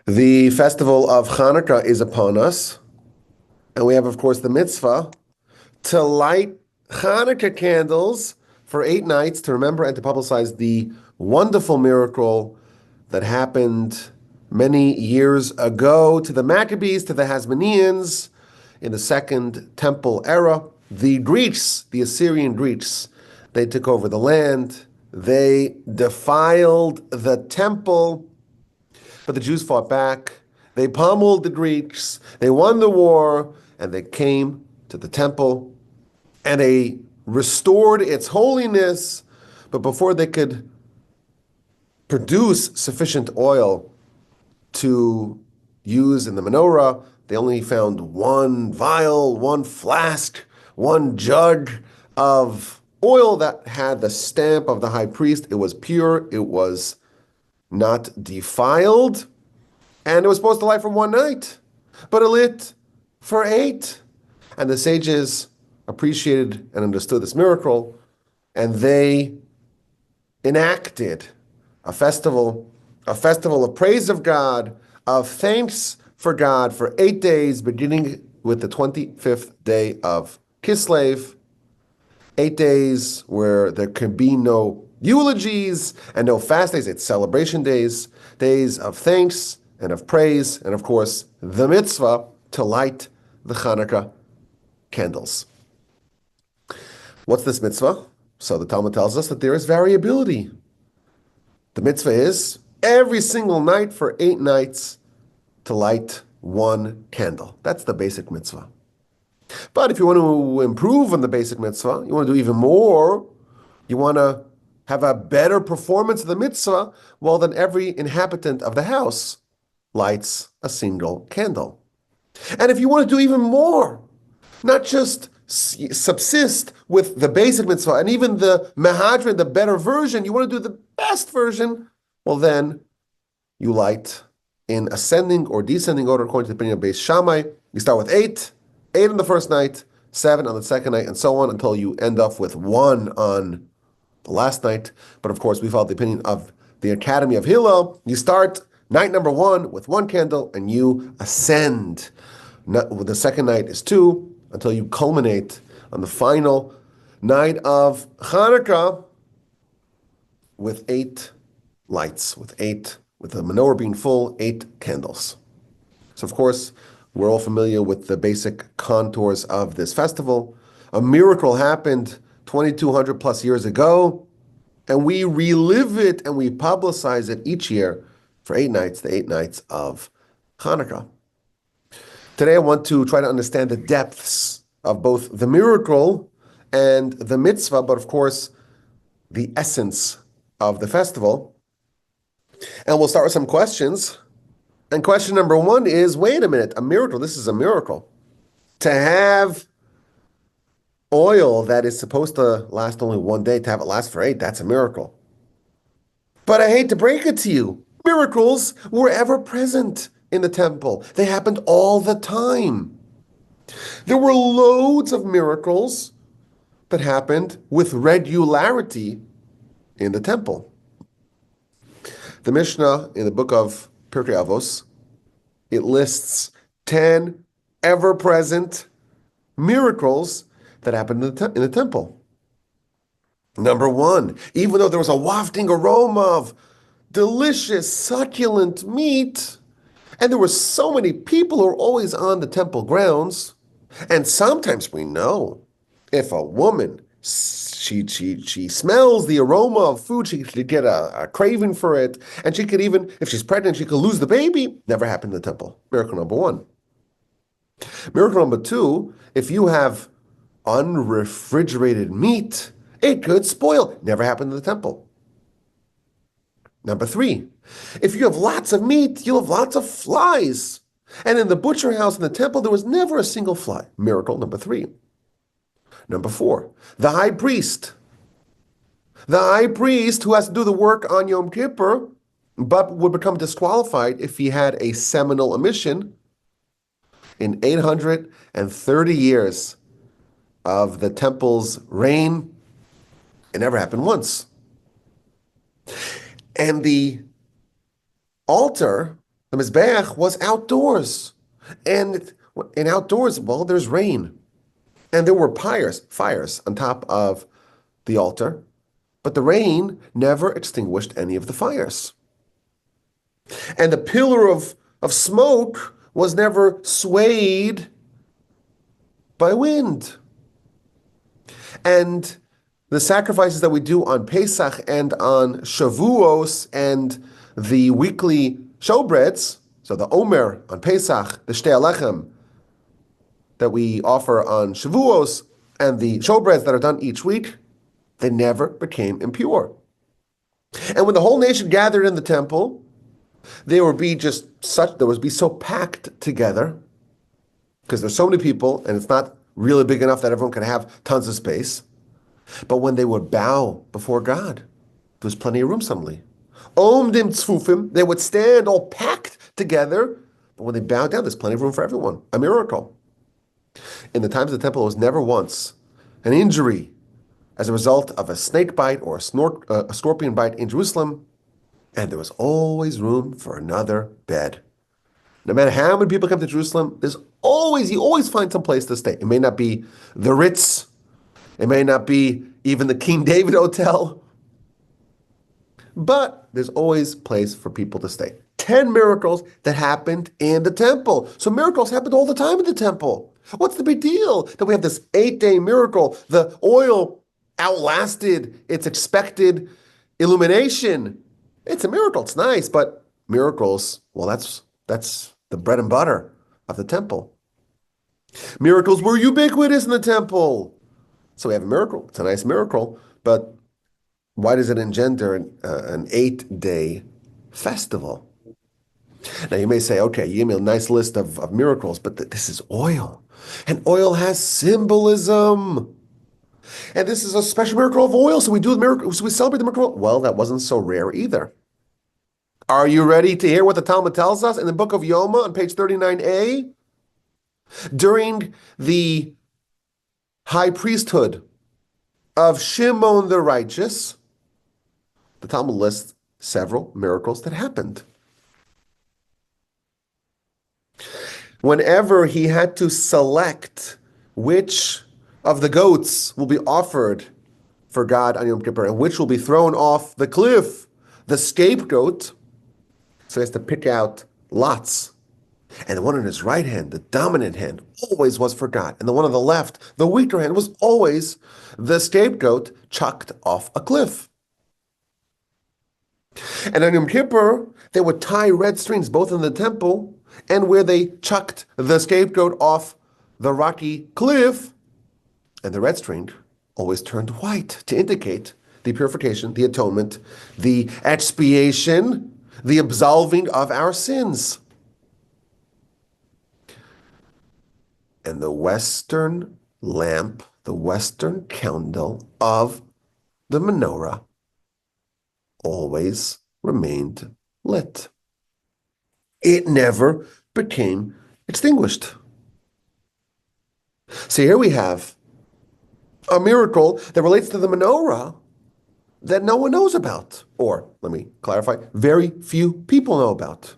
The festival of Hanukkah is upon us, and we have, of course, the mitzvah to light Hanukkah candles for 8 nights to remember and to publicize the wonderful miracle that happened many years ago to the Maccabees, to the Hasmoneans in the Second Temple era. The Greeks, the Assyrian Greeks, they took over the land. They defiled the temple. But the Jews fought back. They pummeled the Greeks. They won the war, and they came to the temple, and they restored its holiness. But before they could produce sufficient oil to use in the menorah, they only found one vial, one flask, one jug of oil that had the stamp of the high priest. It was pure. It was not defiled, and it was supposed to light for 1 night, but it lit for 8. And the sages appreciated and understood this miracle, and they enacted a festival of praise of God, of thanks for God for 8 days, beginning with the 25th day of Kislev. 8 days where there can be no eulogies and no fast days. It's celebration days, days of thanks and of praise, and of course, the mitzvah to light the Hanukkah candles. What's this mitzvah? So the Talmud tells us that there is variability. The mitzvah is every single night for 8 nights to light 1 candle. That's the basic mitzvah. But if you want to improve on the basic mitzvah, you want to do even more, you want to have a better performance of the mitzvah, well, then every inhabitant of the house lights a single candle. And if you want to do even more, not just subsist with the basic mitzvah and even the mehadrin, the better version, you want to do the best version, well, then you light in ascending or descending order according to the opinion of Beis Shammai. You start with 8 on the first night, 7 on the second night, and so on until you end up with 1 on the last night. But of course, we follow the opinion of the Academy of Hillel. You start night number 1 with 1 candle and you ascend. The second night is 2 until you culminate on the final night of Hanukkah with 8 lights, with the menorah being full, 8 candles. So of course, we're all familiar with the basic contours of this festival. A miracle happened 2,200 plus years ago, and we relive it and we publicize it each year for 8 nights, the 8 nights of Hanukkah. Today I want to try to understand the depths of both the miracle and the mitzvah, but of course, the essence of the festival. And we'll start with some questions. And question number 1 is, wait a minute, a miracle, this is a miracle. To have oil that is supposed to last only 1 day, to have it last for 8, that's a miracle. But I hate to break it to you, miracles were ever present in the temple. They happened all the time. There were loads of miracles that happened with regularity in the temple. The Mishnah in the book of Pirkei Avos, it lists 10 ever-present miracles that happened in the temple. Number 1, even though there was a wafting aroma of delicious, succulent meat, and there were so many people who were always on the temple grounds, and sometimes we know if a woman she smells the aroma of food, she could get a craving for it, and she could even, if she's pregnant, she could lose the baby. Never happened in the temple. Miracle number 1. Miracle number 2, if you have unrefrigerated meat, it could spoil. Never happened in the temple. Number 3, if you have lots of meat, you'll have lots of flies. And in the butcher house in the temple, there was never a single fly. Miracle number 3. Number 4, the high priest. The high priest who has to do the work on Yom Kippur, but would become disqualified if he had a seminal emission. In 830 years of the temple's reign, it never happened once. And the altar The Mizbeach was outdoors. And in outdoors, well, there's rain. And there were fires on top of the altar. But the rain never extinguished any of the fires. And the pillar of smoke was never swayed by wind. And the sacrifices that we do on Pesach and on Shavuos and the weekly showbreads, so the Omer on Pesach, the Shtei Alechem that we offer on Shavuos, and the showbreads that are done each week, they never became impure. And when the whole nation gathered in the temple, they would be so packed together, because there's so many people, and it's not really big enough that everyone can have tons of space. But when they would bow before God, there was plenty of room suddenly. Omdim tzfufim, they would stand all packed together, but when they bowed down, there's plenty of room for everyone. A miracle. In the times of the temple, it was never once an injury as a result of a snake bite or a scorpion bite in Jerusalem, and there was always room for another bed. No matter how many people come to Jerusalem, you always find some place to stay. It may not be the Ritz, it may not be even the King David Hotel, but there's always place for people to stay. 10 miracles that happened in the temple. So miracles happened all the time in the temple. What's the big deal that we have this 8-day miracle? The oil outlasted its expected illumination. It's a miracle. It's nice, but miracles, well, that's the bread and butter of the temple. Miracles were ubiquitous in the temple. So we have a miracle. It's a nice miracle, but why does it engender an 8-day festival? Now you may say, okay, you give me a nice list of miracles, but this is oil. And oil has symbolism. And this is a special miracle of oil, so we celebrate the miracle. Well, that wasn't so rare either. Are you ready to hear what the Talmud tells us in the book of Yoma on page 39a? During the high priesthood of Shimon the righteous, the Talmud lists several miracles that happened. Whenever he had to select which of the goats will be offered for God on Yom Kippur and which will be thrown off the cliff, the scapegoat, so he has to pick out lots. And the one on his right hand, the dominant hand, always was for God. And the one on the left, the weaker hand, was always the scapegoat chucked off a cliff. And on Yom Kippur, they would tie red strings both in the temple and where they chucked the scapegoat off the rocky cliff. And the red string always turned white to indicate the purification, the atonement, the expiation, the absolving of our sins. And the western lamp, the western candle of the menorah always remained lit. It never became extinguished. So here we have a miracle that relates to the menorah that no one knows about. Or, let me clarify, very few people know about.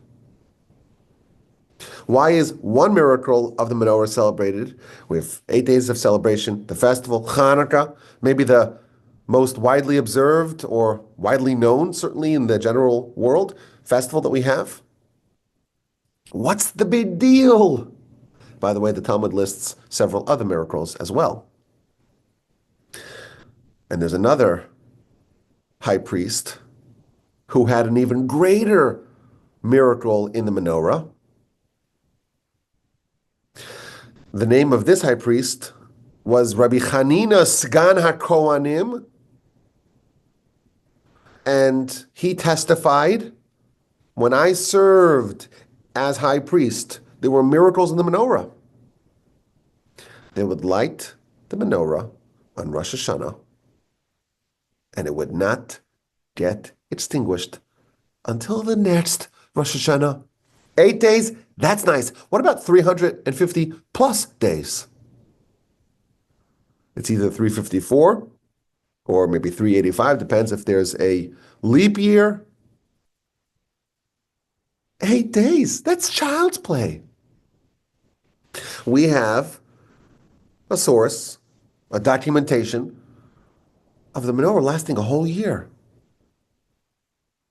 Why is one miracle of the menorah celebrated? We have 8 days of celebration, the festival, Hanukkah, maybe the most widely observed or widely known, certainly in the general world, festival that we have. What's the big deal? By the way, the Talmud lists several other miracles as well. And there's another high priest who had an even greater miracle in the menorah. The name of this high priest was Rabbi Chanina Sgan HaKohanim, and he testified, when I served as high priest, there were miracles in the menorah. They would light the menorah on Rosh Hashanah, and it would not get extinguished until the next Rosh Hashanah. 8 days, that's nice. What about 350 plus days? It's either 354 or maybe 385, depends if there's a leap year. 8 days. That's child's play. We have a source, a documentation of the menorah lasting a whole year.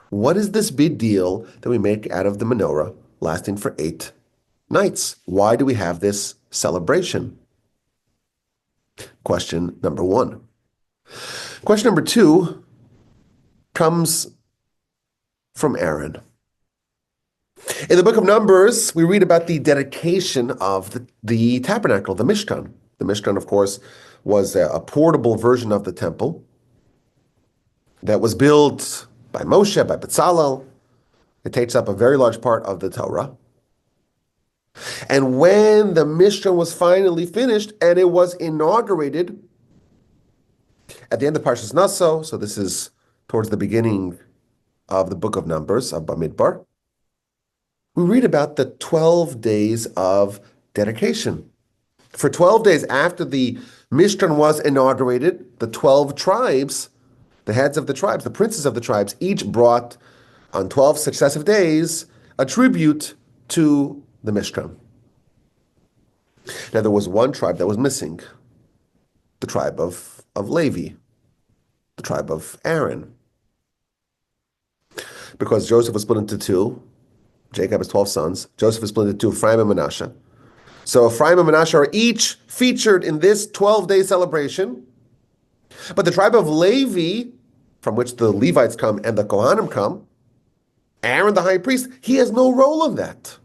What is this big deal that we make out of the menorah lasting for 8 nights? Why do we have this celebration? Question number one. Question number two comes from Aaron. In the book of Numbers, we read about the dedication of the tabernacle, the Mishkan. The Mishkan, of course, was a portable version of the temple that was built by Moshe, by Bezalel. It takes up a very large part of the Torah. And when the Mishkan was finally finished and it was inaugurated at the end of Parshas Naso, so this is towards the beginning of the book of Numbers, of Bamidbar, we read about the 12 days of dedication. For 12 days after the Mishkan was inaugurated, the 12 tribes, the heads of the tribes, the princes of the tribes, each brought on 12 successive days a tribute to the Mishkan. Now, there was one tribe that was missing, the tribe of Levi, the tribe of Aaron. Because Joseph was split into two, Jacob has 12 sons, Joseph is split into two, Ephraim and Manasseh. So Ephraim and Manasseh are each featured in this 12-day celebration. But the tribe of Levi, from which the Levites come and the Kohanim come, Aaron the high priest, he has no role in that.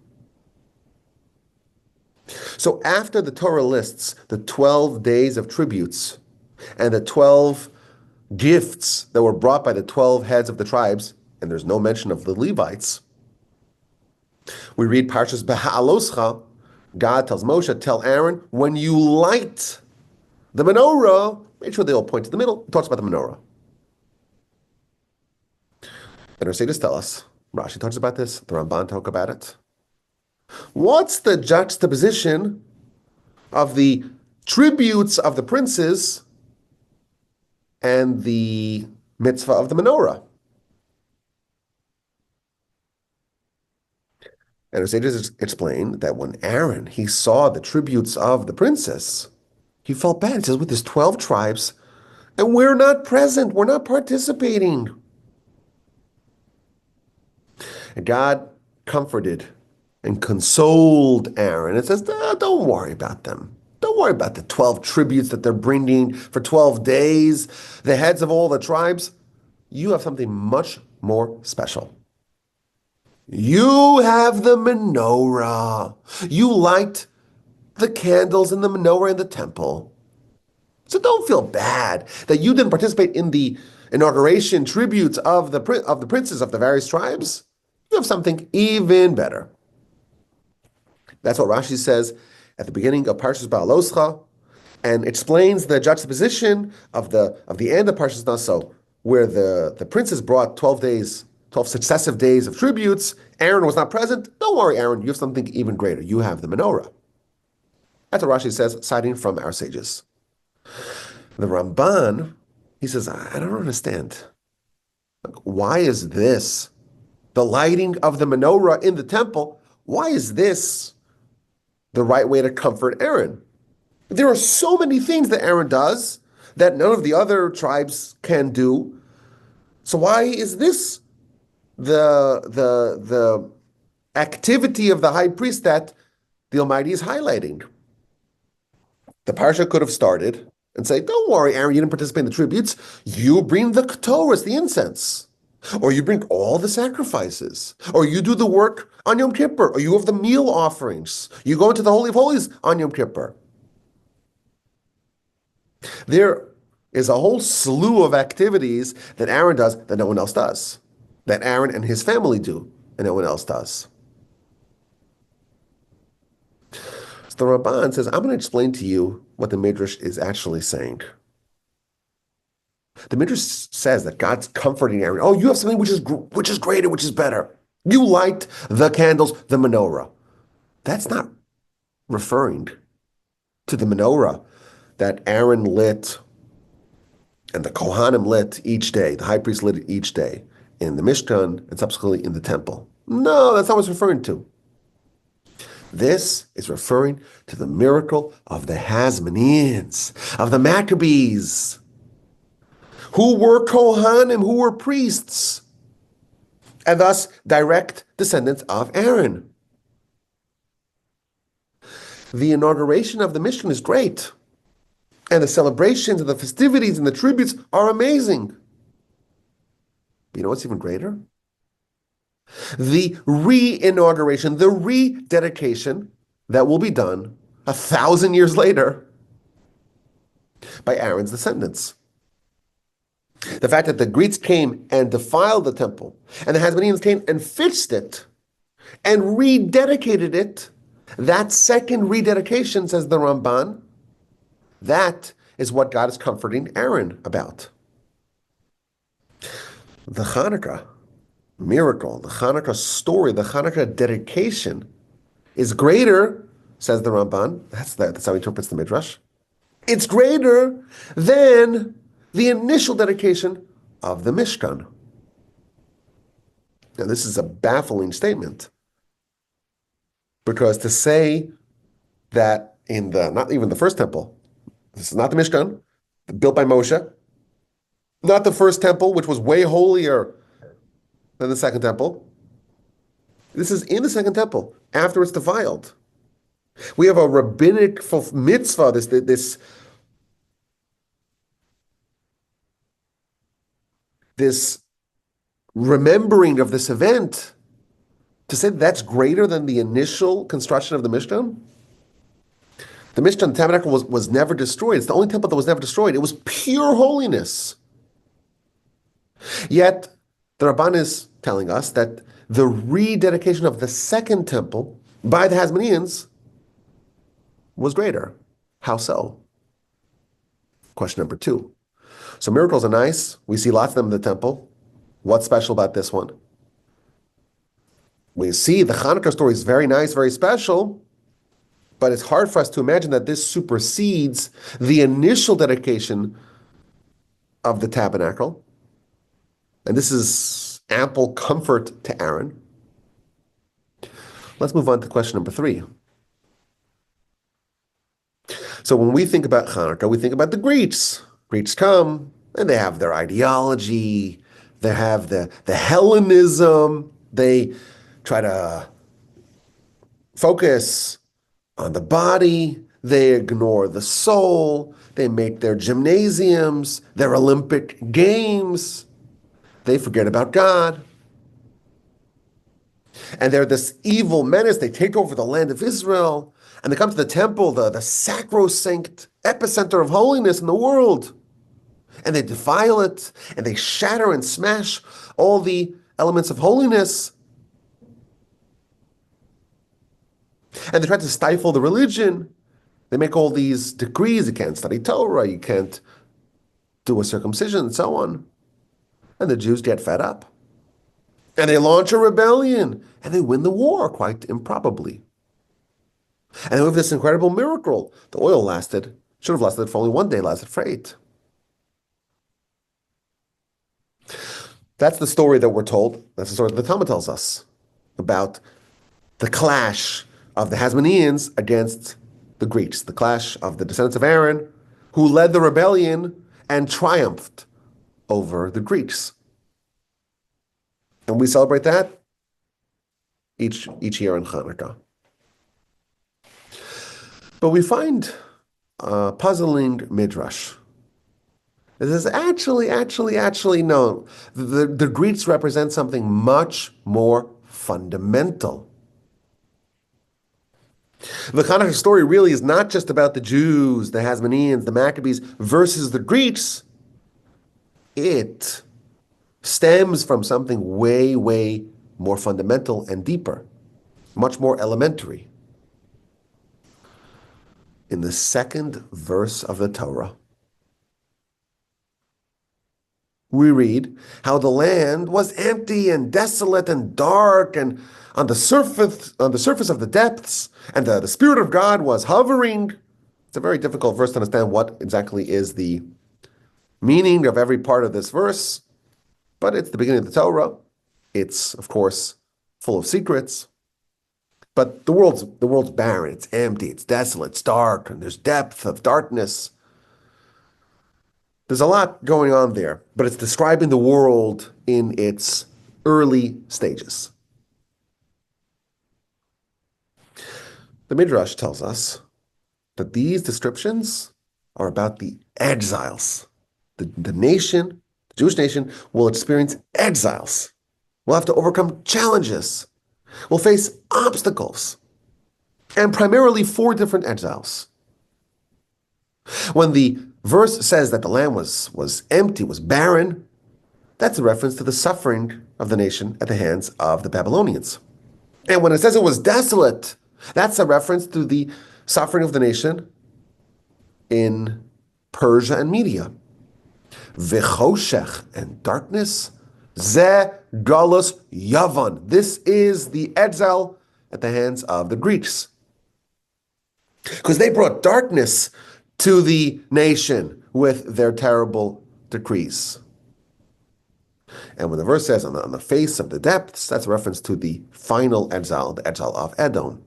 So after the Torah lists the 12 days of tributes and the 12 gifts that were brought by the 12 heads of the tribes, and there's no mention of the Levites, we read Parshas Beha'aloscha. God tells Moshe, tell Aaron, when you light the menorah, make sure they all point to the middle. It talks about the menorah. And our sages tell us, Rashi talks about this, the Ramban talk about it. What's the juxtaposition of the tributes of the princes and the mitzvah of the menorah? And our sages explain that when Aaron, he saw the tributes of the princess, he felt bad. He says, with his 12 tribes, and we're not present, we're not participating. And God comforted and consoled Aaron. It says, don't worry about them. Don't worry about the 12 tributes that they're bringing for 12 days, the heads of all the tribes. You have something much more special. You have the menorah. You light the candles in the menorah in the temple. So don't feel bad that you didn't participate in the inauguration tributes of the princes of the various tribes. You have something even better. That's what Rashi says at the beginning of Parshas Ba'aloscha, and explains the juxtaposition of the end of Parshas Naso, where the princes brought 12 successive days of tributes. Aaron was not present. Don't worry, Aaron, you have something even greater. You have the menorah. That's what Rashi says, citing from our sages. The Ramban, he says, I don't understand. Why is this, the lighting of the menorah in the temple, why is this the right way to comfort Aaron? There are so many things that Aaron does that none of the other tribes can do. So why is this the activity of the high priest that the Almighty is highlighting? The parsha could have started and say, don't worry, Aaron, you didn't participate in the tributes. You bring the ketores, the incense. Or you bring all the sacrifices. Or you do the work on Yom Kippur. Or you have the meal offerings. You go into the Holy of Holies on Yom Kippur. There is a whole slew of activities that Aaron does that no one else does. That Aaron and his family do and no one else does. So the Ramban says, I'm going to explain to you what the Midrash is actually saying. The Midrash says that God's comforting Aaron. Oh, you have something which is greater, which is better. You light the candles, the menorah. That's not referring to the menorah that Aaron lit and the Kohanim lit each day, the high priest lit it each day in the Mishkan and subsequently in the temple. No, that's not what it's referring to. This is referring to the miracle of the Hasmoneans, of the Maccabees, who were Kohanim, who were priests, and thus direct descendants of Aaron. The inauguration of the Mishkan is great, and the celebrations and the festivities and the tributes are amazing. But you know what's even greater? The re-inauguration, the rededication that will be done 1,000 years later by Aaron's descendants. The fact that the Greeks came and defiled the temple, and the Hasmoneans came and fixed it, and rededicated it, that second rededication, says the Ramban, that is what God is comforting Aaron about. The Hanukkah miracle, the Hanukkah story, the Hanukkah dedication is greater, says the Ramban. That's how he interprets the Midrash. It's greater than the initial dedication of the Mishkan. Now, this is a baffling statement, because to say that in not even the first temple, this is not the Mishkan, built by Moshe, not the first temple, which was way holier than the second temple. This is in the second temple, after it's defiled. We have a rabbinic mitzvah, this remembering of this event, to say that's greater than the initial construction of the Mishkan? The Mishkan, the tabernacle, was never destroyed. It's the only temple that was never destroyed. It was pure holiness. Yet, the Rabban is telling us that the rededication of the second temple by the Hasmoneans was greater. How so? Question number 2. So miracles are nice. We see lots of them in the temple. What's special about this one? We see the Hanukkah story is very nice, very special, but it's hard for us to imagine that this supersedes the initial dedication of the tabernacle. And this is ample comfort to Aaron. Let's move on to question number 3. So when we think about Hanukkah, we think about the Greeks. Greeks come, and they have their ideology, they have the Hellenism, they try to focus on the body, they ignore the soul, they make their gymnasiums, their Olympic games, they forget about God. And they're this evil menace, they take over the land of Israel, and they come to the temple, the sacrosanct epicenter of holiness in the world, and they defile it, and they shatter and smash all the elements of holiness. And they try to stifle the religion. They make all these decrees. You can't study Torah, you can't do a circumcision, and so on. And the Jews get fed up. And they launch a rebellion, and they win the war, quite improbably. And we have this incredible miracle. The oil should have lasted for only 1 day, lasted for 8. That's the story that we're told. That's the story that the Talmud tells us about the clash of the Hasmoneans against the Greeks, the clash of the descendants of Aaron, who led the rebellion and triumphed over the Greeks. And we celebrate that each year in Hanukkah. But we find a puzzling midrash. It says, actually, no. The Greeks represent something much more fundamental. The Hanukkah story really is not just about the Jews, the Hasmoneans, the Maccabees versus the Greeks. It stems from something way, way more fundamental and deeper, much more elementary. In the second verse of the Torah, we read how the land was empty and desolate and dark, and on the surface of the depths, and the Spirit of God was hovering. It's a very difficult verse to understand what exactly is the meaning of every part of this verse, but it's the beginning of the Torah. It's, of course, full of secrets. But the world's barren, it's empty, it's desolate, it's dark, and there's depth of darkness. There's a lot going on there, but it's describing the world in its early stages. The Midrash tells us that these descriptions are about the exiles. The nation, the Jewish nation, will experience exiles. We'll have to overcome challenges. We'll face obstacles. And primarily 4 different exiles. When the verse says that the land was empty, was barren, that's a reference to the suffering of the nation at the hands of the Babylonians. And when it says it was desolate, that's a reference to the suffering of the nation in Persia and Media. V'choshech, and darkness, ze galus Yavan. This is the exile at the hands of the Greeks. Because they brought darkness to the nation with their terrible decrees. And when the verse says on the face of the depths, that's a reference to the final exile, the exile of Edom.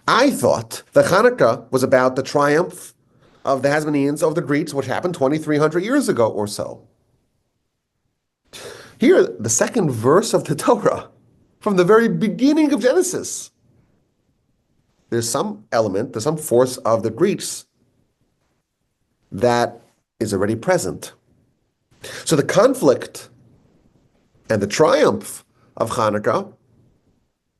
I thought that Hanukkah was about the triumph of the Hasmoneans over the Greeks, which happened 2,300 years ago or so. Here, the second verse of the Torah, from the very beginning of Genesis, there's some element, there's some force of the Greeks that is already present. So the conflict and the triumph of Hanukkah,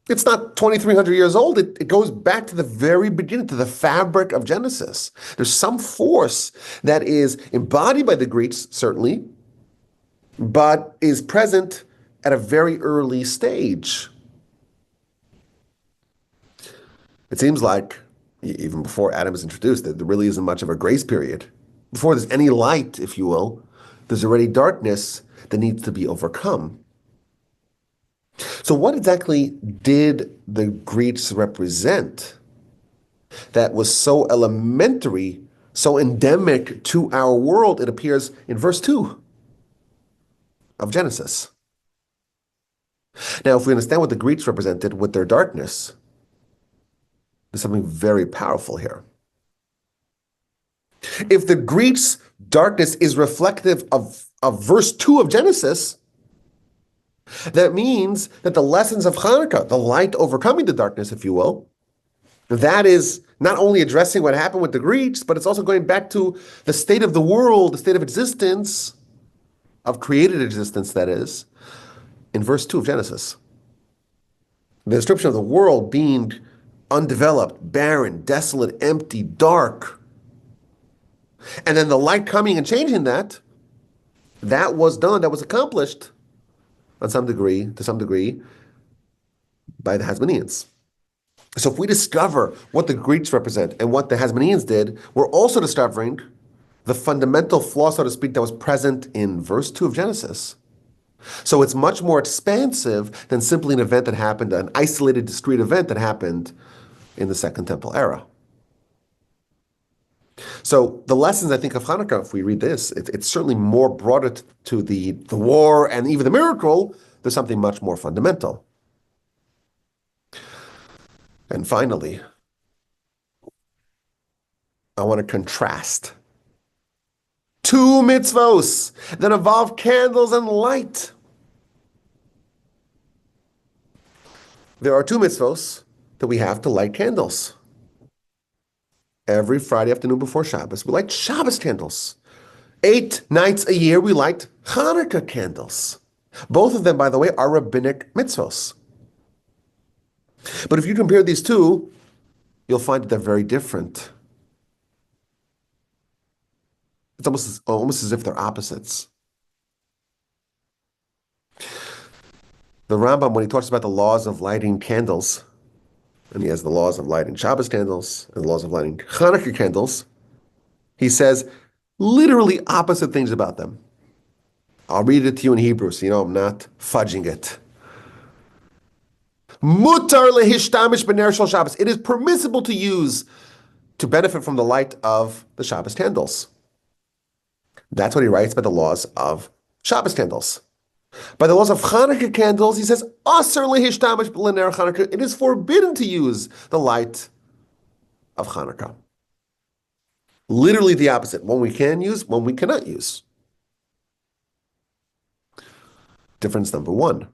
it's not 2,300 years old. It goes back to the very beginning, to the fabric of Genesis. There's some force that is embodied by the Greeks, certainly, but is present at a very early stage. It seems like, even before Adam is introduced, that there really isn't much of a grace period. Before there's any light, if you will, there's already darkness that needs to be overcome. So what exactly did the Greeks represent that was so elementary, so endemic to our world? It appears in verse 2 of Genesis. Now, if we understand what the Greeks represented with their darkness, there's something very powerful here. If the Greeks' darkness is reflective of verse 2 of Genesis, that means that the lessons of Hanukkah, the light overcoming the darkness, if you will, that is not only addressing what happened with the Greeks, but it's also going back to the state of the world, the state of existence, of created existence, that is, in verse 2 of Genesis. The description of the world being undeveloped, barren, desolate, empty, dark. And then the light coming and changing that was done, that was accomplished to some degree, by the Hasmoneans. So if we discover what the Greeks represent and what the Hasmoneans did, we're also discovering the fundamental flaw, so to speak, that was present in verse 2 of Genesis. So it's much more expansive than simply an event that happened, an isolated, discrete event that happened in the Second Temple era. So the lessons, I think, of Hanukkah, if we read this, it's certainly more broader to the war and even the miracle. There's something much more fundamental. And finally, I want to contrast 2 mitzvos that involve candles and light. There are 2 mitzvos that we have to light candles. Every Friday afternoon before Shabbos, we light Shabbos candles. 8 nights a year, we light Hanukkah candles. Both of them, by the way, are rabbinic mitzvos. But if you compare these two, you'll find that they're very different. It's almost as if they're opposites. The Rambam, when he talks about the laws of lighting candles, and he has the laws of lighting Shabbos candles and the laws of lighting Hanukkah candles, he says literally opposite things about them. I'll read it to you in Hebrew, so you know I'm not fudging it. Mutar lehishtamish b'ner shel Shabbos. It is permissible to benefit from the light of the Shabbos candles. That's what he writes about the laws of Shabbos candles. By the laws of Hanukkah candles, he says, Asr lehishtamesh b'ner Hanukkah. It is forbidden to use the light of Hanukkah. Literally the opposite. One we can use, one we cannot use. Difference number one.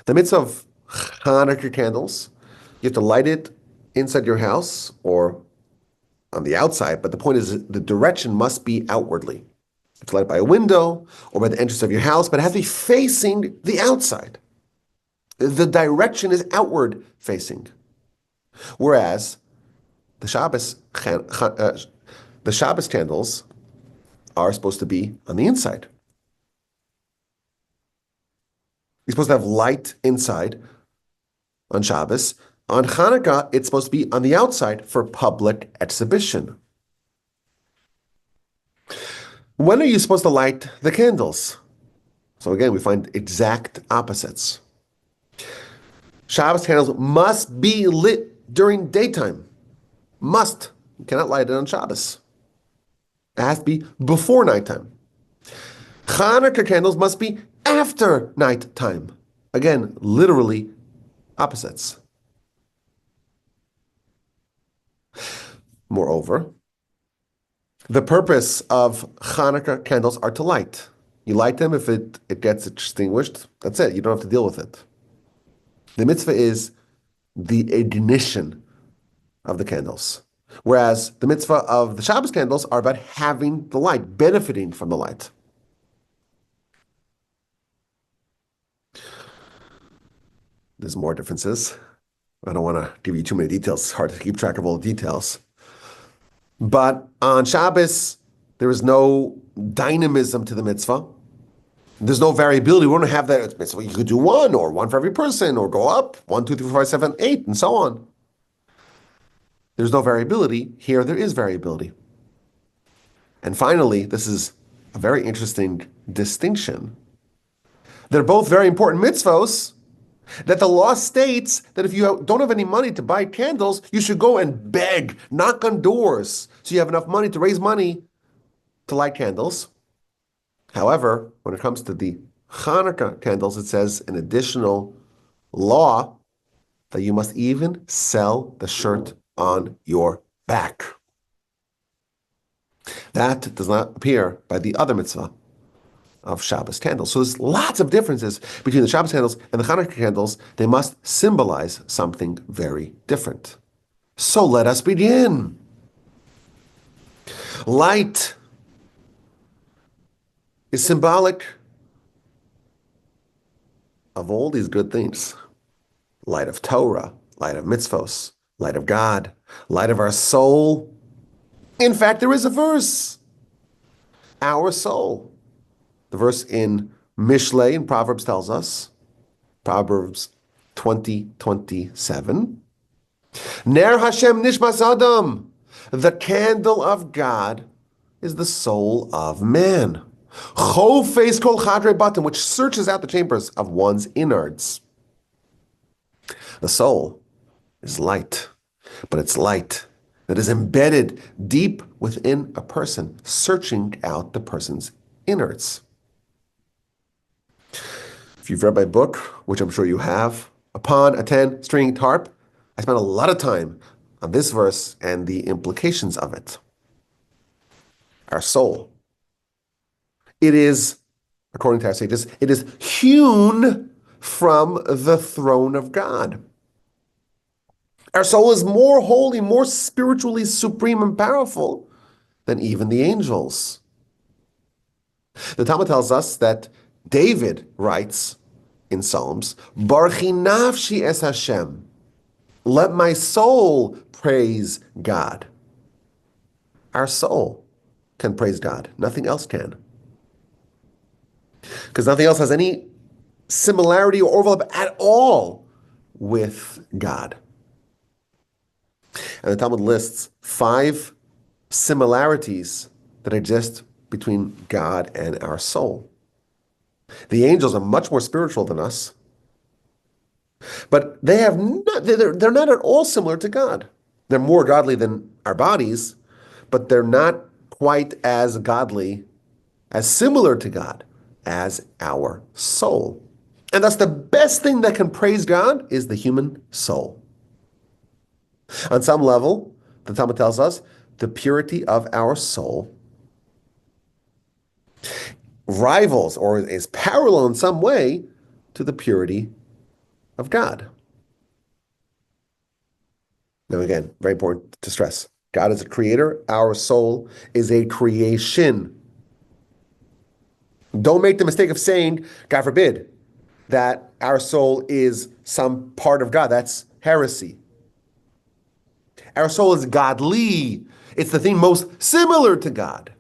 The mitzvah of Hanukkah candles, you have to light it inside your house or on the outside, but the point is the direction must be outwardly. You have to light it by a window or by the entrance of your house, but it has to be facing the outside. The direction is outward facing. Whereas the Shabbos candles are supposed to be on the inside. You're supposed to have light inside on Shabbos. On Hanukkah, it's supposed to be on the outside for public exhibition. When are you supposed to light the candles? So again, we find exact opposites. Shabbos candles must be lit during daytime. Must. You cannot light it on Shabbos. It has to be before nighttime. Hanukkah candles must be after nighttime. Again, literally opposites. Moreover, the purpose of Hanukkah candles are to light. You light them, if it gets extinguished, that's it. You don't have to deal with it. The mitzvah is the ignition of the candles. Whereas the mitzvah of the Shabbos candles are about having the light, benefiting from the light. There's more differences. I don't want to give you too many details. It's hard to keep track of all the details. But on Shabbos, there is no dynamism to the mitzvah. There's no variability. We don't have that mitzvah. You could do one or one for every person or go up 1, 2, 3, 4, 5, 7, 8, and so on. There's no variability. Here, there is variability. And finally, this is a very interesting distinction. They're both very important mitzvos, that the law states that if you don't have any money to buy candles, you should go and beg, knock on doors, so you have enough money to raise money to light candles. However, when it comes to the Hanukkah candles, it says an additional law that you must even sell the shirt on your back. That does not appear by the other mitzvah of Shabbos candles. So there's lots of differences between the Shabbos candles and the Hanukkah candles. They must symbolize something very different. So let us begin. Light is symbolic of all these good things. Light of Torah, light of mitzvos, light of God, light of our soul. In fact, there is a verse. Our soul. The verse in Mishlei in Proverbs tells us, Proverbs 20:27, Ner Hashem nishmas adam. The candle of God is the soul of man. Chofes kol chadrei batim, which searches out the chambers of one's innards. The soul is light, but it's light that is embedded deep within a person, searching out the person's innards. If you've read my book, which I'm sure you have, Upon a 10-string harp, I spent a lot of time on this verse and the implications of it. Our soul. It is, according to our sages, it is hewn from the throne of God. Our soul is more holy, more spiritually supreme and powerful than even the angels. The Talmud tells us that David writes in Psalms, Barchi nafshi es Hashem. Let my soul praise God. Our soul can praise God. Nothing else can. Because nothing else has any similarity or overlap at all with God. And the Talmud lists 5 similarities that exist between God and our soul. The angels are much more spiritual than us, but they're not at all similar to God. They're more godly than our bodies, but they're not quite as godly, as similar to God as our soul. And thus the best thing that can praise God is the human soul. On some level, the Talmud tells us, the purity of our soul rivals or is parallel in some way to the purity of God. Now again, very important to stress. God is a creator. Our soul is a creation. Don't make the mistake of saying, God forbid, that our soul is some part of God. That's heresy. Our soul is godly. It's the thing most similar to God.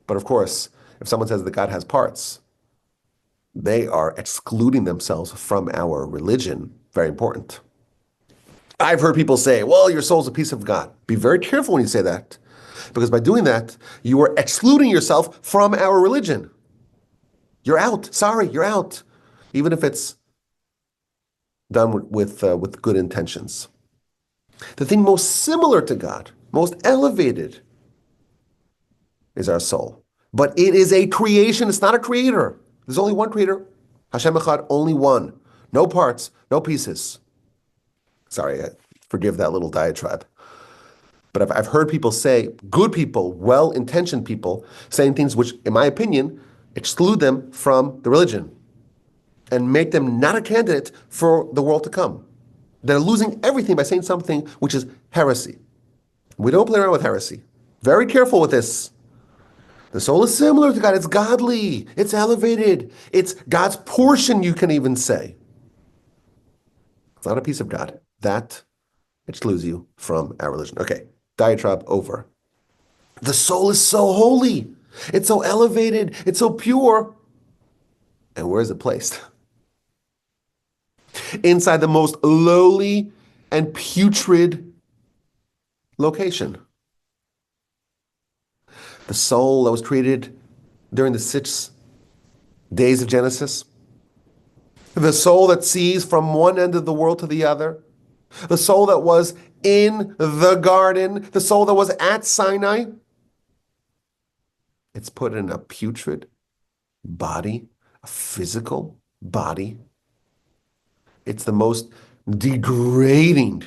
But of course, if someone says that God has parts, they are excluding themselves from our religion. Very important. I've heard people say, well, your soul's a piece of God. Be very careful when you say that, because by doing that, you are excluding yourself from our religion. You're out. Sorry, you're out. Even if it's done with good intentions. The thing most similar to God, most elevated, is our soul. But it is a creation. It's not a creator. There's only one creator. Hashem Echad, only one. No parts, no pieces. Sorry, forgive that little diatribe. But I've heard people say, good people, well-intentioned people, saying things which, in my opinion, exclude them from the religion and make them not a candidate for the world to come. They're losing everything by saying something which is heresy. We don't play around with heresy. Very careful with this. The soul is similar to God. It's godly. It's elevated. It's God's portion, you can even say. It's not a piece of God. That excludes you from our religion. Okay, diatribe over. The soul is so holy. It's so elevated. It's so pure. And where is it placed? Inside the most lowly and putrid location. The soul that was created during the 6 days of Genesis. The soul that sees from one end of the world to the other. The soul that was in the garden. The soul that was at Sinai. It's put in a putrid body, a physical body. It's the most degrading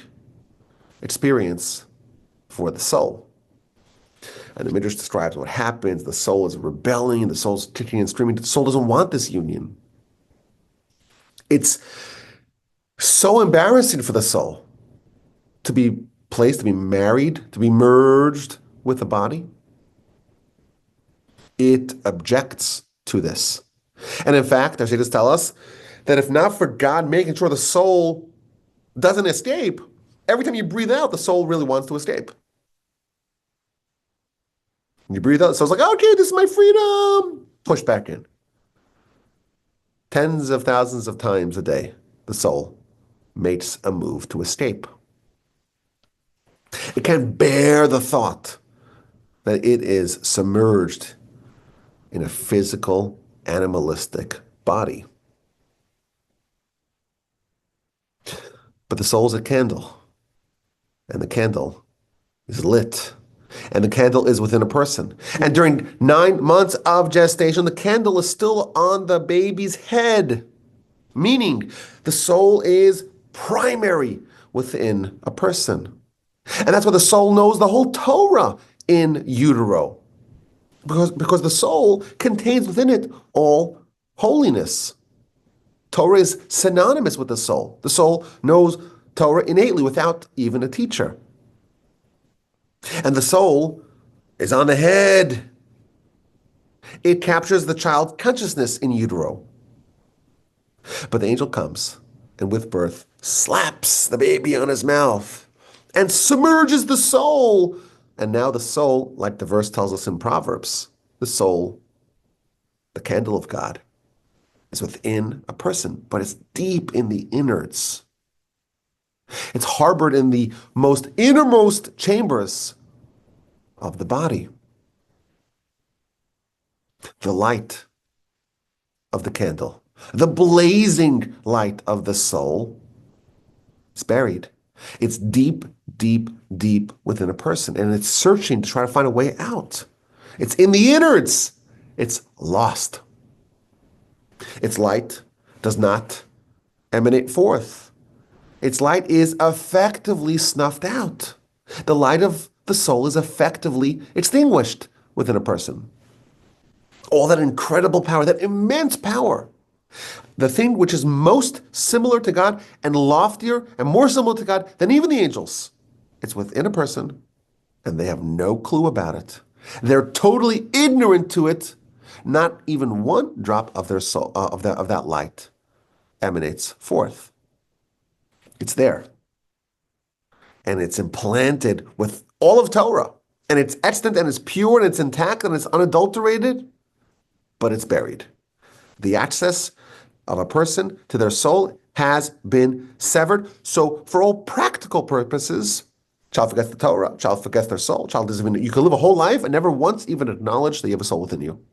experience for the soul. And the Midrash describes what happens. The soul is rebelling. The soul's kicking and screaming. The soul doesn't want this union. It's so embarrassing for the soul to be placed, to be married, to be merged with the body. It objects to this. And in fact, our sages tell us that if not for God making sure the soul doesn't escape, every time you breathe out, the soul really wants to escape. You breathe out, the soul's like, okay, this is my freedom. Push back in. Tens of thousands of times a day, the soul makes a move to escape. It can't bear the thought that it is submerged in a physical, animalistic body. But the soul is a candle, and the candle is lit. And the candle is within a person. And during 9 months of gestation, the candle is still on the baby's head. Meaning, the soul is primary within a person. And that's why the soul knows the whole Torah in utero. Because the soul contains within it all holiness. Torah is synonymous with the soul. The soul knows Torah innately without even a teacher. And the soul is on the head. It captures the child's consciousness in utero. But the angel comes and with birth slaps the baby on his mouth and submerges the soul. And now the soul, like the verse tells us in Proverbs, the soul, the candle of God, is within a person, but it's deep in the innards. It's harbored in the most innermost chambers of the body. The light of the candle, the blazing light of the soul, is buried. It's deep, deep, deep within a person, and it's searching to try to find a way out. It's in the innards. It's lost. Its light does not emanate forth. Its light is effectively snuffed out. The light of the soul is effectively extinguished within a person. All that incredible power, that immense power, the thing which is most similar to God and loftier and more similar to God than even the angels, it's within a person, and they have no clue about it. They're totally ignorant to it. Not even one drop of their soul, of that light emanates forth. It's there. And it's implanted with all of Torah. And it's extant and it's pure and it's intact and it's unadulterated, but it's buried. The access of a person to their soul has been severed. So for all practical purposes, child forgets the Torah, child forgets their soul, child doesn't even, you can live a whole life and never once even acknowledge that you have a soul within you.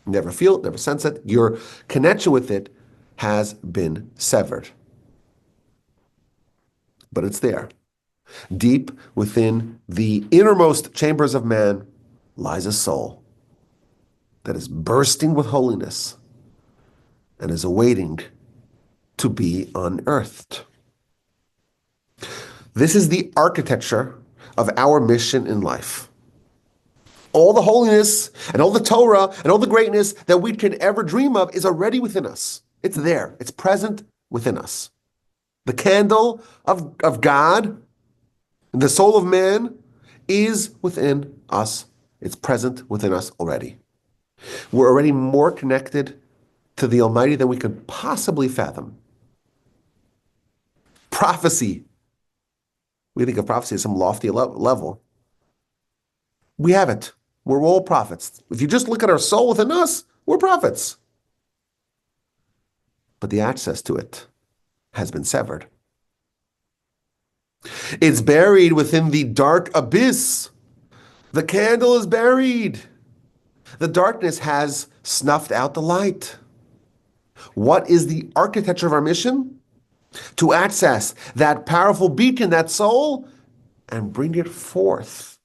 Never feel it, never sense it. Your connection with it has been severed. But it's there. Deep within the innermost chambers of man lies a soul that is bursting with holiness and is awaiting to be unearthed. This is the architecture of our mission in life. All the holiness and all the Torah and all the greatness that we could ever dream of is already within us. It's there. It's present within us. The candle of God, the soul of man, is within us. It's present within us already. We're already more connected to the Almighty than we could possibly fathom. Prophecy. We think of prophecy at some lofty level. We have it. We're all prophets. If you just look at our soul within us, we're prophets. But the access to it has been severed. It's buried within the dark abyss. The candle is buried. The darkness has snuffed out the light. What is the architecture of our mission? To access that powerful beacon, that soul, and bring it forth.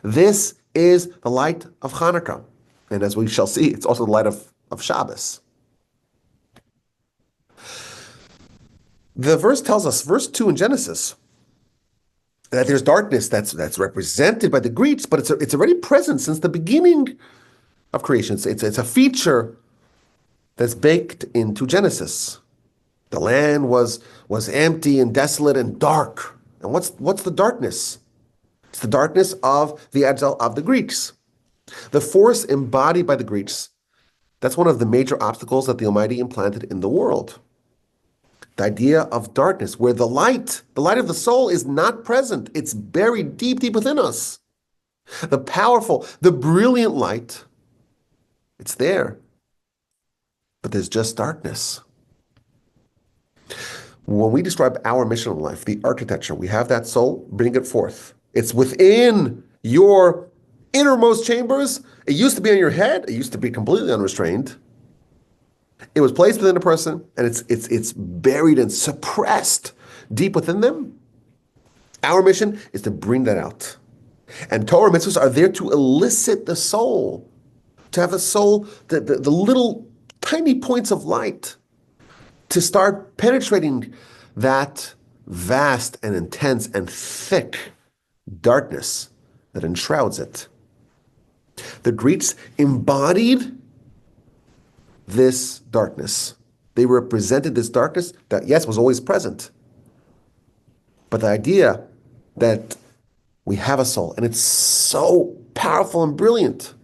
This is the light of Hanukkah. And as we shall see, it's also the light of Shabbos. The verse tells us, verse 2 in Genesis, that there's darkness that's represented by the Greeks, but it's already present since the beginning of creation. It's a feature that's baked into Genesis. The land was empty and desolate and dark. And what's the darkness? It's the darkness of the exile of the Greeks. The force embodied by the Greeks, that's one of the major obstacles that the Almighty implanted in the world. The idea of darkness, where the light of the soul is not present. It's buried deep, deep within us. The powerful, the brilliant light, it's there. But there's just darkness. When we describe our mission in life, the architecture, we have that soul, bring it forth. It's within your innermost chambers. It used to be on your head. It used to be completely unrestrained. It was placed within a person, and it's buried and suppressed deep within them. Our mission is to bring that out. And Torah mitzvahs are there to elicit the soul, to have the soul, the little tiny points of light, to start penetrating that vast and intense and thick darkness that enshrouds it. The Greeks embodied this darkness. They represented this darkness that, yes, was always present. But the idea that we have a soul and it's so powerful and brilliant,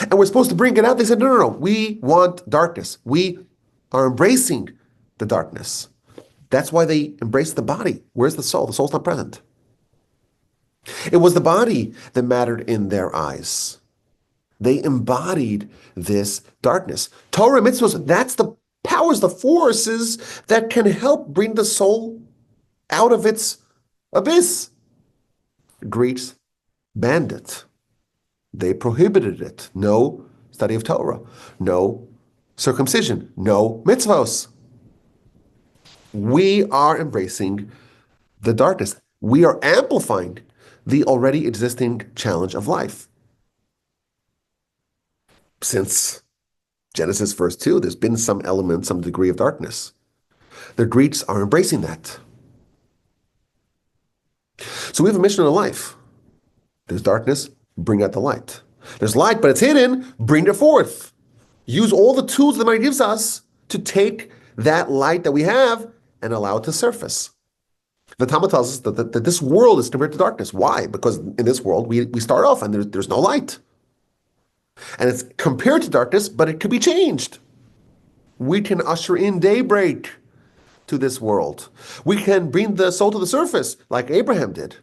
and we're supposed to bring it out, they said, no, we want darkness. We are embracing the darkness. That's why they embraced the body. Where's the soul? The soul's not present. It was the body that mattered in their eyes. They embodied this darkness. Torah mitzvahs, that's the powers, the forces that can help bring the soul out of its abyss. Greeks banned it. They prohibited it. No study of Torah. No circumcision. No mitzvahs. We are embracing the darkness. We are amplifying the already existing challenge of life. Since Genesis verse 2, there's been some element, some degree of darkness. The Greeks are embracing that. So we have a mission in life. There's darkness, bring out the light. There's light, but it's hidden, bring it forth. Use all the tools that God gives us to take that light that we have and allow it to surface. The Talmud tells us that this world is compared to darkness. Why? Because in this world, we start off and there's no light. And it's compared to darkness, but it could be changed. We can usher in daybreak to this world. We can bring the soul to the surface, like Abraham did.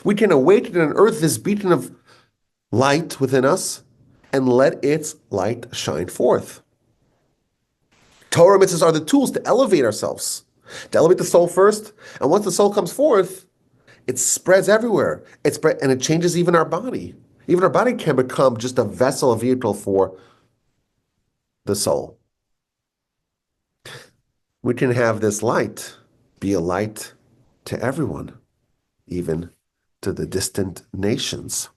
We can awaken and unearth this beacon of light within us and let its light shine forth. Torah mitzvahs are the tools to elevate ourselves, to elevate the soul first. And once the soul comes forth, it spreads everywhere. And it changes even our body. Even our body can become just a vessel, a vehicle for the soul. We can have this light be a light to everyone, even to the distant nations.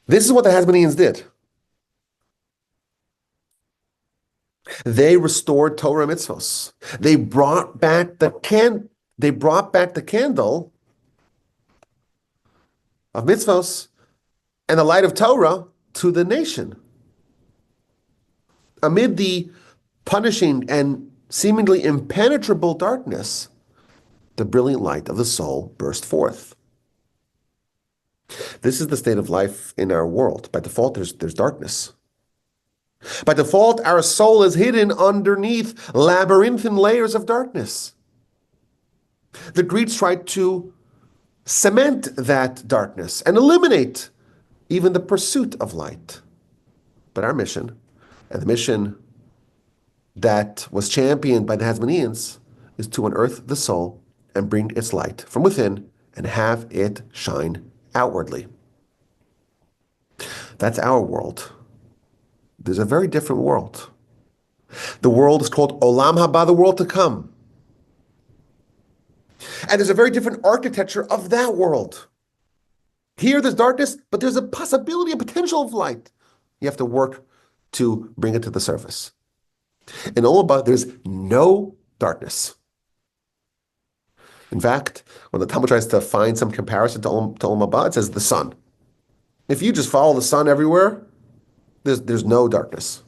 This is what the Hasmoneans did. They restored Torah mitzvos. They brought back the candle of mitzvos and the light of Torah to the nation. Amid the punishing and seemingly impenetrable darkness, the brilliant light of the soul burst forth. This is the state of life in our world. By default, there's darkness. By default, our soul is hidden underneath labyrinthine layers of darkness. The Greeks tried to cement that darkness and eliminate even the pursuit of light. But our mission, and the mission that was championed by the Hasmoneans, is to unearth the soul and bring its light from within and have it shine outwardly. That's our world. There's a very different world. The world is called Olam Haba, the world to come. And there's a very different architecture of that world. Here there's darkness, but there's a possibility, a potential of light. You have to work to bring it to the surface. In Olam Haba, there's no darkness. In fact, when the Talmud tries to find some comparison to Olam Haba, it says the sun. If you just follow the sun everywhere, there's no darkness.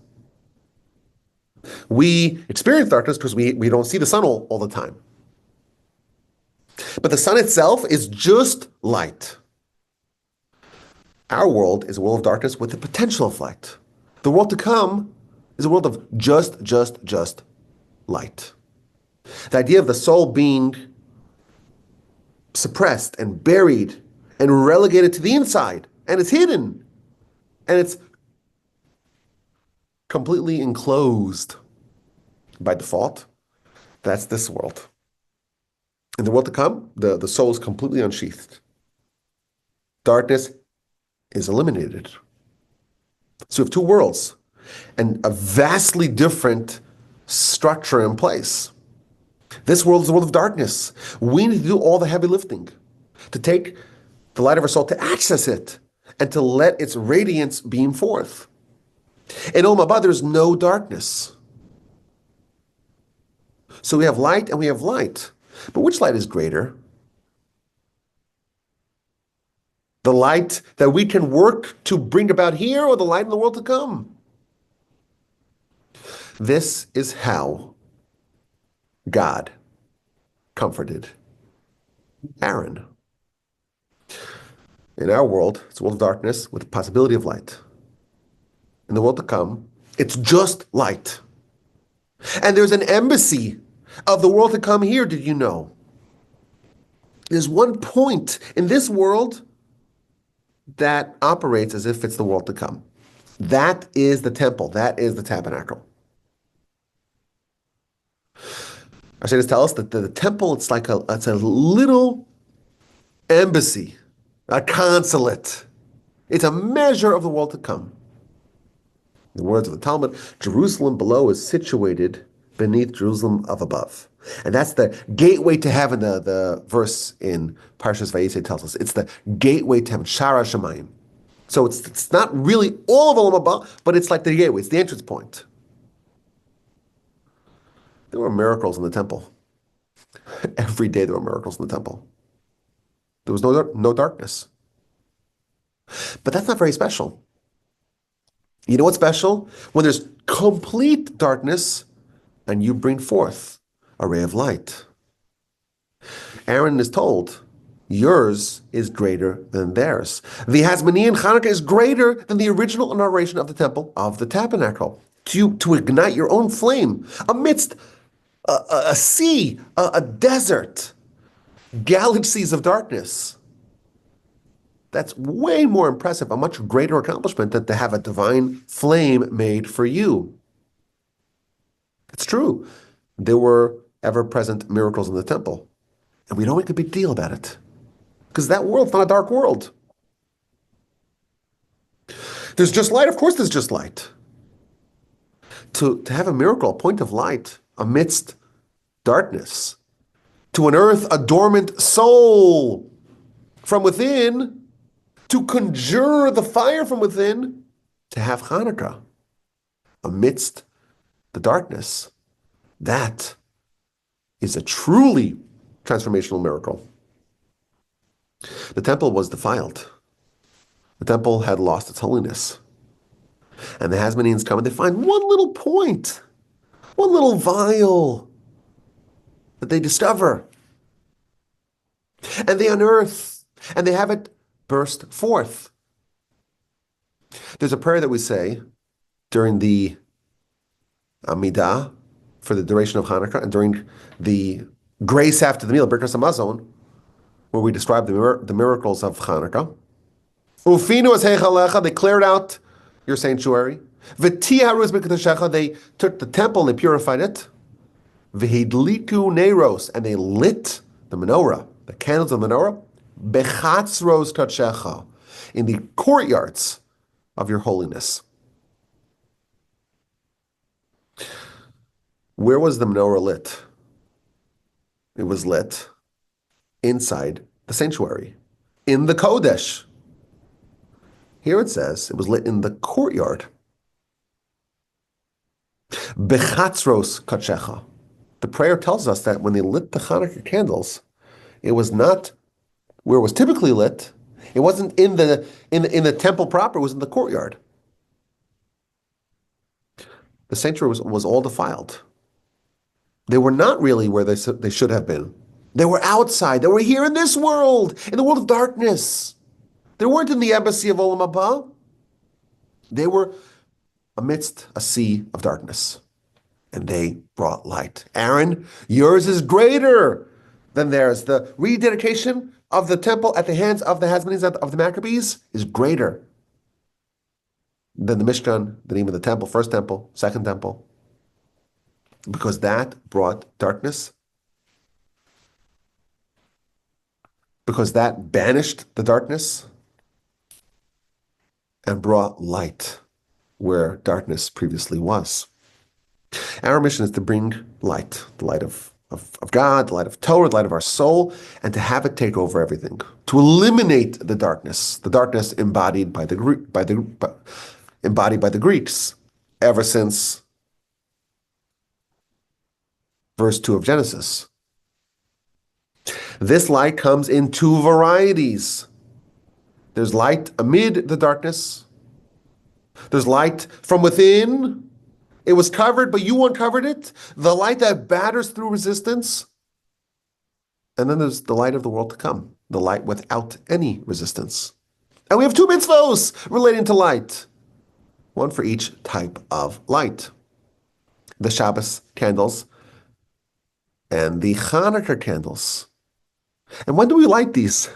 We experience darkness because we don't see the sun all the time. But the sun itself is just light. Our world is a world of darkness with the potential of light. The world to come is a world of just light. The idea of the soul being suppressed and buried and relegated to the inside, and it's hidden, and it's completely enclosed by default. That's this world. In the world to come, the soul is completely unsheathed. Darkness is eliminated. So we have two worlds and a vastly different structure in place. This world is the world of darkness. We need to do all the heavy lifting, to take the light of our soul, to access it, and to let its radiance beam forth. In Olam Haba, there's no darkness. So we have light and we have light. But which light is greater? The light that we can work to bring about here, or the light in the world to come? This is how God comforted Aaron. In our world, it's a world of darkness with the possibility of light. In the world to come, it's just light. And there's an embassy of the world to come here, did you know? There's one point in this world that operates as if it's the world to come. That is the temple. That is the tabernacle. Our sages tell us that the temple, it's a little embassy, a consulate. It's a measure of the world to come. In the words of the Talmud, Jerusalem below is situated beneath Jerusalem of above. And that's the gateway to heaven. The verse in Parshas Vayisei tells us it's the gateway to heaven, Shara Shemayim. So it's not really all of Olam Haba, but it's like the gateway. It's the entrance point. There were miracles in the temple. Every day there were miracles in the temple. There was no darkness. But that's not very special. You know what's special? When there's complete darkness and you bring forth a ray of light. Aaron is told, yours is greater than theirs. The Hasmonean Hanukkah is greater than the original inauguration of the temple of the tabernacle. To ignite your own flame amidst a sea, a desert, galaxies of darkness. That's way more impressive, a much greater accomplishment than to have a divine flame made for you. It's true. There were ever-present miracles in the temple. And we don't make a big deal about it. Because that world's not a dark world. There's just light. Of course there's just light. To have a miracle, a point of light amidst darkness. To unearth a dormant soul from within. To conjure the fire from within. To have Hanukkah amidst the darkness. That is a truly transformational miracle. The temple was defiled. The temple had lost its holiness. And the Hasmoneans come and they find one little point, one little vial that they discover. And they unearth, and they have it burst forth. There's a prayer that we say during the Amidah for the duration of Hanukkah and during the grace after the meal, Birkas Hamazon, where we describe the miracles of Hanukkah. Ufinu es heichalecha, they cleared out your sanctuary. V'ti haruz b'kedushecha, they took the temple and they purified it. V'hidliku neiros, and they lit the menorah, the candles of the menorah, bechatzros kadshecha, in the courtyards of your holiness. Where was the menorah lit? It was lit inside the sanctuary, in the Kodesh. Here it says it was lit in the courtyard. Bechatzros kadshecha. The prayer tells us that when they lit the Hanukkah candles, it was not where it was typically lit. It wasn't in the temple proper. It was in the courtyard. The sanctuary was all defiled. They were not really where they should have been. They were outside. They were here in this world, in the world of darkness. They weren't in the embassy of Olam Haba. They were amidst a sea of darkness. And they brought light. Aaron, yours is greater than theirs. The rededication of the temple at the hands of the Hasmoneans of the Maccabees is greater than the Mishkan, the name of the temple, first temple, second temple. Because that brought darkness. Because that banished the darkness and brought light where darkness previously was. Our mission is to bring light, the light of God, the light of Torah, the light of our soul, and to have it take over everything, to eliminate the darkness embodied by the Greeks, ever since verse 2 of Genesis. This light comes in two varieties. There's light amid the darkness. There's light from within. It was covered, but you uncovered it. The light that batters through resistance. And then there's the light of the world to come, the light without any resistance. And we have two mitzvos relating to light, one for each type of light. The Shabbos candles and the Hanukkah candles. And when do we light these?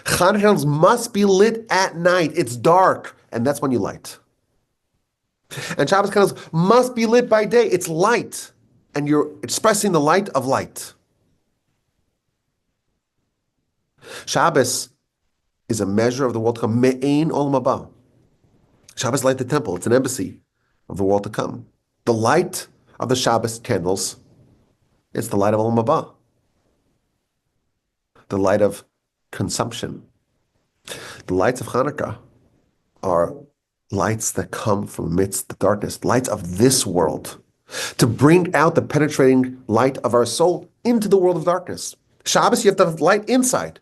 Hanukkah candles must be lit at night. It's dark, and that's when you light. And Shabbos candles must be lit by day. It's light, and you're expressing the light of light. Shabbos is a measure of the world to come. Me'ein olam haba. Shabbos light the temple. It's an embassy of the world to come. The light of the Shabbos candles is the light of olam haba. The light of consumption. The lights of Hanukkah are lights that come from amidst the darkness, lights of this world, to bring out the penetrating light of our soul into the world of darkness. Shabbos, you have to have light inside.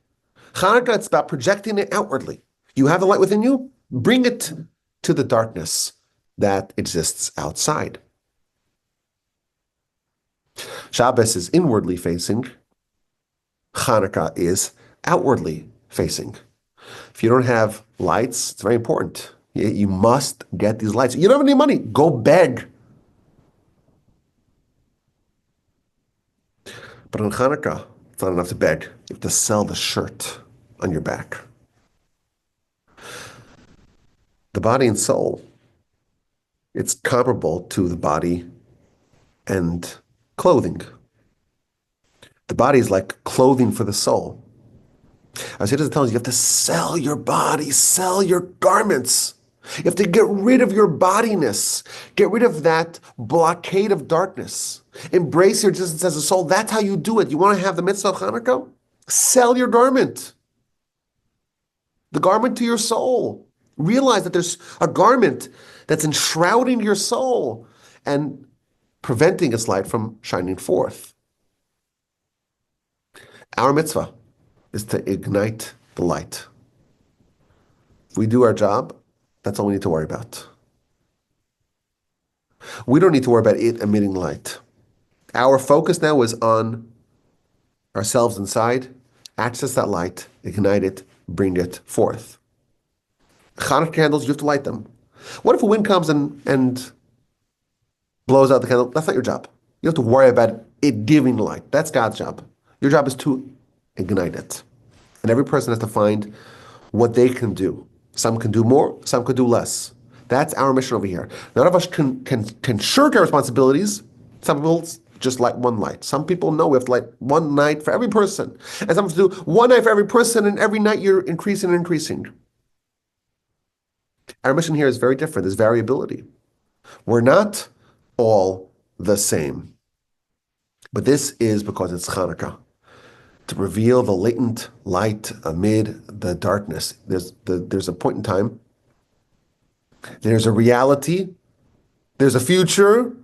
Hanukkah, it's about projecting it outwardly. You have the light within you, bring it to the darkness that exists outside. Shabbos is inwardly facing. Hanukkah is outwardly facing. If you don't have lights, it's very important. You must get these lights. You don't have any money, go beg. But on Hanukkah, it's not enough to beg. You have to sell the shirt on your back. The body and soul, it's comparable to the body and clothing. The body is like clothing for the soul. As he doesn't tell us, you have to sell your body, sell your garments. You have to get rid of your bodiness. Get rid of that blockade of darkness. Embrace your existence as a soul. That's how you do it. You want to have the mitzvah of Hanukkah? Sell your garment. The garment to your soul. Realize that there's a garment that's enshrouding your soul and preventing its light from shining forth. Our mitzvah is to ignite the light. If we do our job, that's all we need to worry about. We don't need to worry about it emitting light. Our focus now is on ourselves inside. Access that light, ignite it, bring it forth. Hanukkah candles, you have to light them. What if a wind comes and blows out the candle? That's not your job. You have to worry about it giving light. That's God's job. Your job is to ignite it. And every person has to find what they can do. Some can do more, some can do less. That's our mission over here. None of us can shirk our responsibilities. Some people just light one light. Some people know we have to light one night for every person. And some have to do one night for every person, and every night you're increasing and increasing. Our mission here is very different. There's variability. We're not all the same. But this is because it's Hanukkah, to reveal the latent light amid the darkness. There's a point in time, there's a reality, there's a future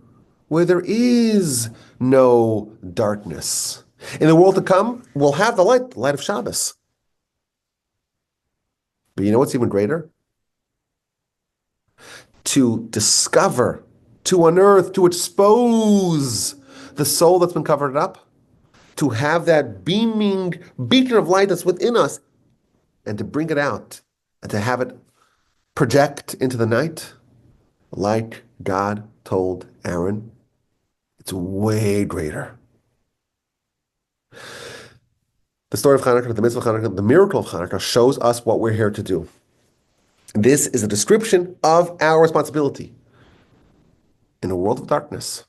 where there is no darkness. In the world to come, we'll have the light of Shabbos. But you know what's even greater? To discover, to unearth, to expose the soul that's been covered up, to have that beaming beacon of light that's within us, and to bring it out, and to have it project into the night, like God told Aaron. It's way greater. The story of Hanukkah, the mitzvah of Hanukkah, the miracle of Hanukkah shows us what we're here to do. This is a description of our responsibility. In a world of darkness,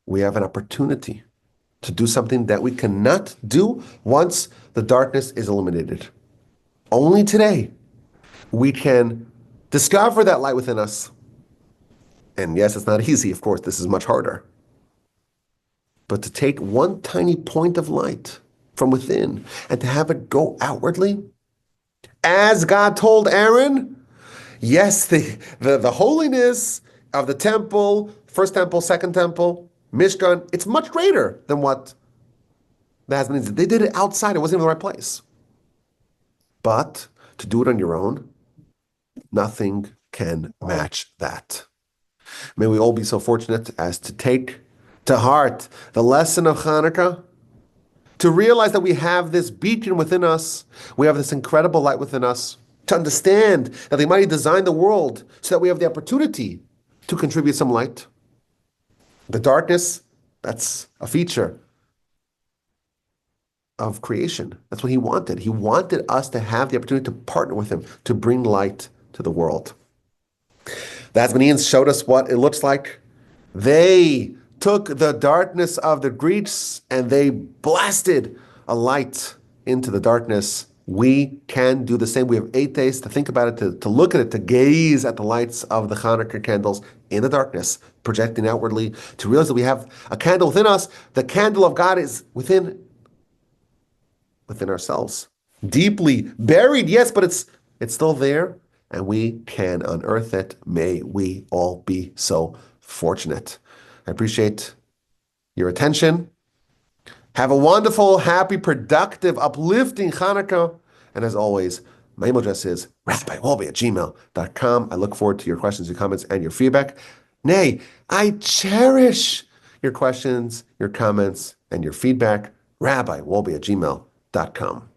we have an opportunity to do something that we cannot do once the darkness is eliminated. Only today we can discover that light within us. And yes, it's not easy, of course, this is much harder. But to take one tiny point of light from within and to have it go outwardly, as God told Aaron, yes, the holiness of the temple, first temple, second temple, Mishkan, it's much greater than what the Hasmoneans did. They did it outside. It wasn't even the right place. But to do it on your own, nothing can match that. May we all be so fortunate as to take to heart the lesson of Hanukkah, to realize that we have this beacon within us, we have this incredible light within us, to understand that the Almighty designed the world so that we have the opportunity to contribute some light. The darkness, that's a feature of creation. That's what He wanted. He wanted us to have the opportunity to partner with Him, to bring light to the world. The Hasmoneans showed us what it looks like. They took the darkness of the Greeks and they blasted a light into the darkness. We can do the same. We have 8 days to think about it, to look at it, to gaze at the lights of the Hanukkah candles in the darkness, projecting outwardly, to realize that we have a candle within us. The candle of God is within ourselves. Deeply buried, yes, but it's It's still there, and we can unearth it. May we all be so fortunate. I appreciate your attention. Have a wonderful, happy, productive, uplifting Hanukkah. And as always, my email address is rabbiwolbe@gmail.com. I look forward to your questions, your comments, and your feedback. Nay, I cherish your questions, your comments, and your feedback. rabbiwolbe@gmail.com.